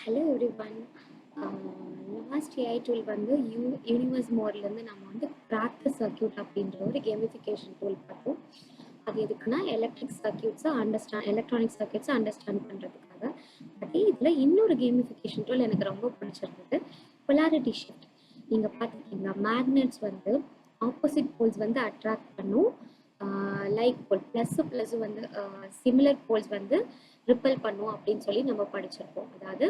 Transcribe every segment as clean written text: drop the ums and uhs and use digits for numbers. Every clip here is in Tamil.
Hello everyone. Last AI tool வந்து யூனிவர்ஸ் மோட்லேருந்து நம்ம வந்து ப்ராக்டிஸ் சர்க்கியூட் அப்படின்ற ஒரு கேமிஃபிகேஷன் டூல் பார்த்தோம். அது எதுக்குன்னா எலக்ட்ரானிக் சர்க்கியூட்ஸை அண்டர்ஸ்டாண்ட் பண்ணுறதுக்காக. அதே இதில் இன்னொரு கேமிஃபிகேஷன் டூல் எனக்கு ரொம்ப பிடிச்சிருந்தது, பொலாரிட்டி ஷிஃப்ட். நீங்கள் பார்த்துருக்கீங்களா, மேக்னெட்ஸ் வந்து ஆப்போசிட் போல்ஸ் வந்து அட்ராக்ட் பண்ணும், லைக் போல் ப்ளஸ்ஸு வந்து சிமிலர் போல்ஸ் வந்து ரிப்பல் பண்ணும் அப்படின்னு சொல்லி நம்ம படிச்சிருக்கோம். அதாவது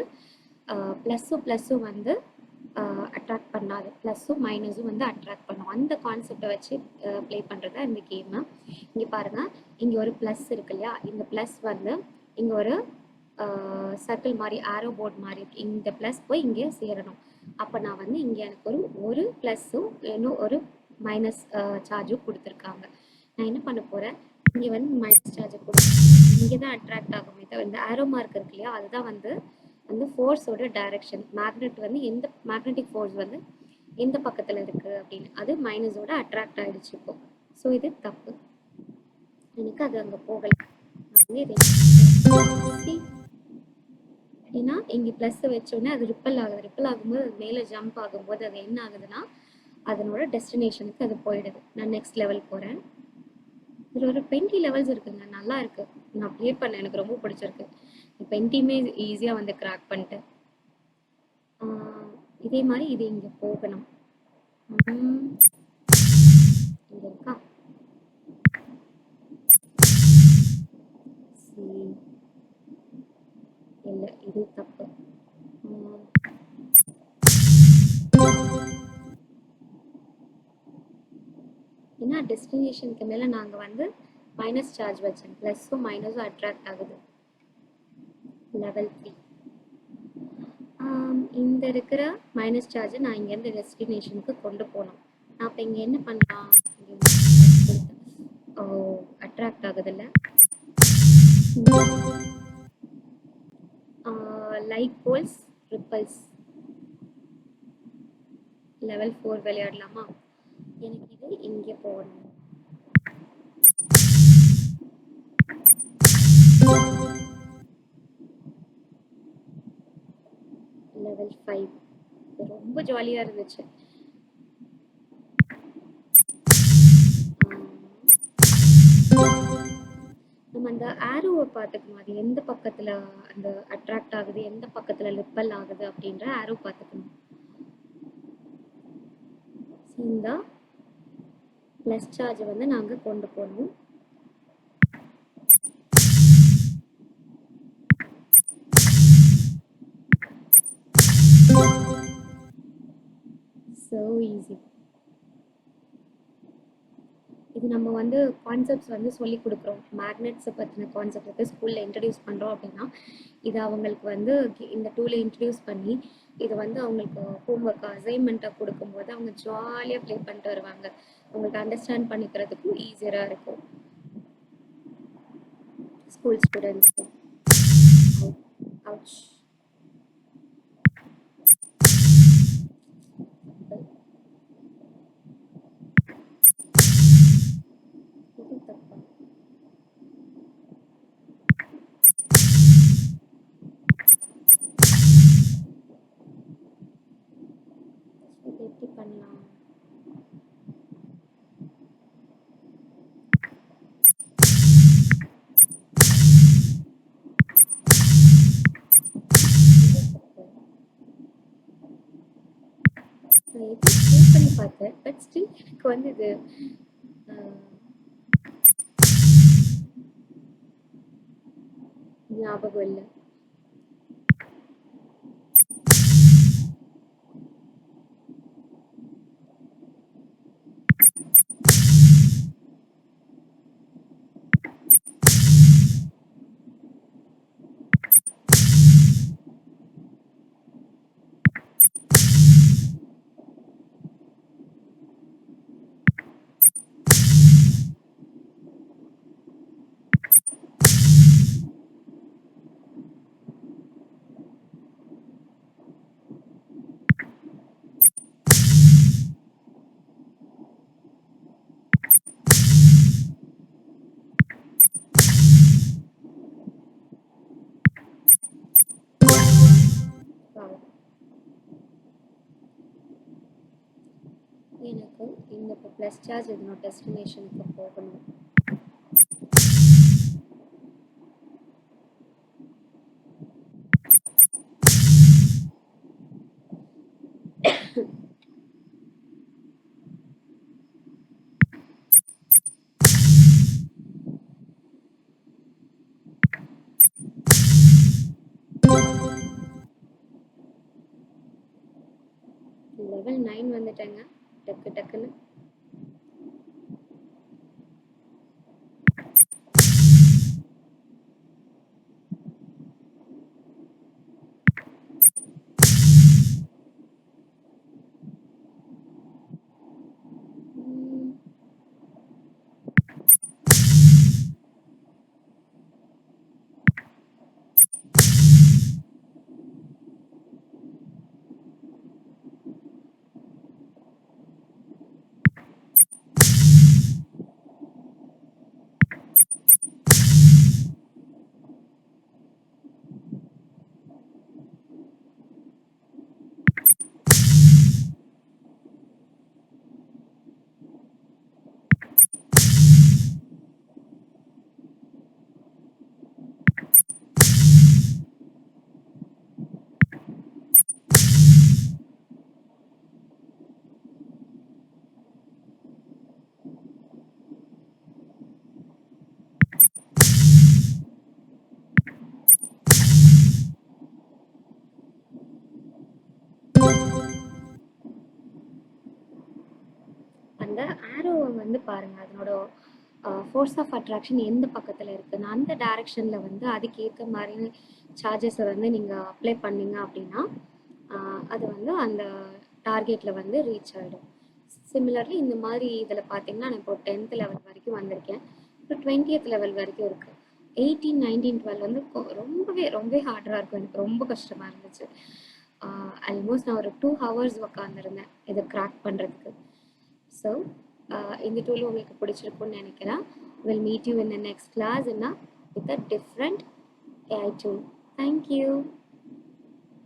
ப்ளஸ்ஸும் வந்து அட்ராக்ட் பண்ணாது, ப்ளஸ்ஸும் மைனஸும் வந்து அட்ராக்ட் பண்ணும். அந்த கான்செப்டை வச்சு ப்ளே பண்ணுறது தான் இந்த கேமு. இங்கே பாருங்கள், இங்கே ஒரு ப்ளஸ் இருக்கு இல்லையா, இந்த ப்ளஸ் வந்து இங்கே ஒரு சர்க்கிள் மாதிரி ஆரோ போர்ட் மாதிரி இருக்கு. இந்த ப்ளஸ் போய் இங்கே சேரணும். அப்போ நான் வந்து இங்கே எனக்கு ஒரு ப்ளஸ்ஸும் இன்னும் ஒரு மைனஸ் சார்ஜும் கொடுத்துருக்காங்க. நான் என்ன பண்ண போகிறேன், இங்கே வந்து மைனஸ் சார்ஜை கொடுத்து இங்கே தான் அட்ராக்ட் ஆகுமே தவிர, இந்த ஆரோ மார்க் இருக்கு இல்லையா, அதுதான் வந்து அந்த ஃபோர்ஸோட டைரக்ஷன். மேக்னெட்டிக் ஃபோர்ஸ் வந்து எந்த பக்கத்தில் இருக்குது அப்படின்னு, அது மைனஸோட அட்ராக்ட் ஆகிடுச்சு இப்போ. ஸோ இது தப்பு, எனக்கு அது அங்கே போகலை. ஏன்னா இங்கே ப்ளஸ் வச்சோடனே அது ரிப்பல் ஆகும்போது அது மேலே ஜம்ப் ஆகும்போது அது என்ன ஆகுதுன்னா அதனோட டெஸ்டினேஷனுக்கு அது போயிடுது. நான் நெக்ஸ்ட் லெவல் போகிறேன். இதில் ஒரு 20 லெவல்ஸ் இருக்குங்க, நல்லா இருக்கு. நான் ப்ளே பண்ணேன், எனக்கு ரொம்ப பிடிச்சிருக்கு. இப்போ 20மே ஈஸியாக வந்து கிராக் பண்ணிட்டேன். இதே மாதிரி இது இங்கே போகணும். இங்கே இருக்கா, இல்லை இது தப்பு. ஏன்னா டெஸ்டினேஷனுக்கு மேலே நாங்கள் வந்து மைனஸ் சார்ஜ் வச்சேன், ப்ளஸ்ஸும் மைனஸும் அட்ராக்ட் ஆகுது. லெவல் 3 இந்த இருக்கிற மைனஸ் சார்ஜை நான் இங்கேருந்து டெஸ்டினேஷனுக்கு கொண்டு போகணும். நான் இப்போ இங்கே என்ன பண்ணலாம், அட்ராக்ட் ஆகுதில்ல, லைக் போல்ஸ் ரிப்பல்ஸ். லெவல் 4 விளையாடலாமா? எனக்கு இது இங்கே போகணும். லெவல் 5 ரொம்ப ஜாலியாக இருந்துச்சு. நம்ம அந்த ஆரோவை பார்த்துக்கணும், அது எந்த பக்கத்தில் அந்த அட்ராக்ட் ஆகுது, எந்த பக்கத்தில் ரிப்பல் ஆகுது அப்படின்ற ஆரோ பார்த்துக்கணும். இந்த ப்ளஸ் சார்ஜை வந்து நாங்கள் கொண்டு போகணும். So easy. இது நம்ம வந்து கான்செப்ட்ஸ் வந்து சொல்லி கொடுக்குறோம், மேக்னெட்ஸை பற்றின கான்செப்ட் வந்து ஸ்கூலில் இன்ட்ரடியூஸ் பண்ணுறோம் அப்படின்னா, இது அவங்களுக்கு வந்து இந்த டூலை இன்ட்ரடியூஸ் பண்ணி இது வந்து அவங்களுக்கு ஹோம்ஒர்க் அசைன்மெண்ட்டாக கொடுக்கும்போது அவங்க ஜாலியாக ப்ளே பண்ணிட்டு வருவாங்க. அவங்களுக்கு அண்டர்ஸ்டாண்ட் பண்ணிக்கிறதுக்கும் ஈஸியராக இருக்கும் ஸ்கூல் ஸ்டூடெண்ட்ஸ்க்கு. அவுச். எப்படி பண்ணலாம், நான் எப்படி ட்ரை பண்ணி பார்த்தேன், பட் ஸ்டில் எனக்கு வந்து இது ஞாபகம் இல்லை. ஆகுது. எனக்கு இந்த இப்போ ப்ளஸ் சார்ஜ் என்னோட டெஸ்டினேஷனுக்கு போகணும். லெவல் 9 வந்துட்டேங்க டக்கு டக்குன்னு. அந்த ஆரோவை வந்து பாருங்க, அதனோட ஃபோர்ஸ் ஆஃப் அட்ராக்ஷன் எந்த பக்கத்தில் இருக்குன்னு அந்த டைரக்ஷனில் வந்து அதுக்கேற்ற மாதிரி சார்ஜஸை வந்து நீங்கள் அப்ளை பண்ணீங்க அப்படின்னா அது வந்து அந்த டார்கெட்டில் வந்து ரீச் ஆகிடும். சிமிலர்லி இந்த மாதிரி இதில் பார்த்தீங்கன்னா நான் இப்போ 10th லெவல் வரைக்கும் வந்திருக்கேன். இப்போ 20th லெவல் வரைக்கும் இருக்குது. 18, 19, 12 வந்து ரொம்பவே ஹார்டராக இருக்கும். எனக்கு ரொம்ப கஷ்டமாக இருந்துச்சு. ஆல்மோஸ்ட் நான் ஒரு 2 hours உட்காந்துருந்தேன் இதை கிராக் பண்ணுறதுக்கு. ஸோ இந்த டூல் உங்களுக்கு பிடிச்சிருக்கும்னு நினைக்கிறேன். Will meet you in the next class with a different AI tool. Thank you.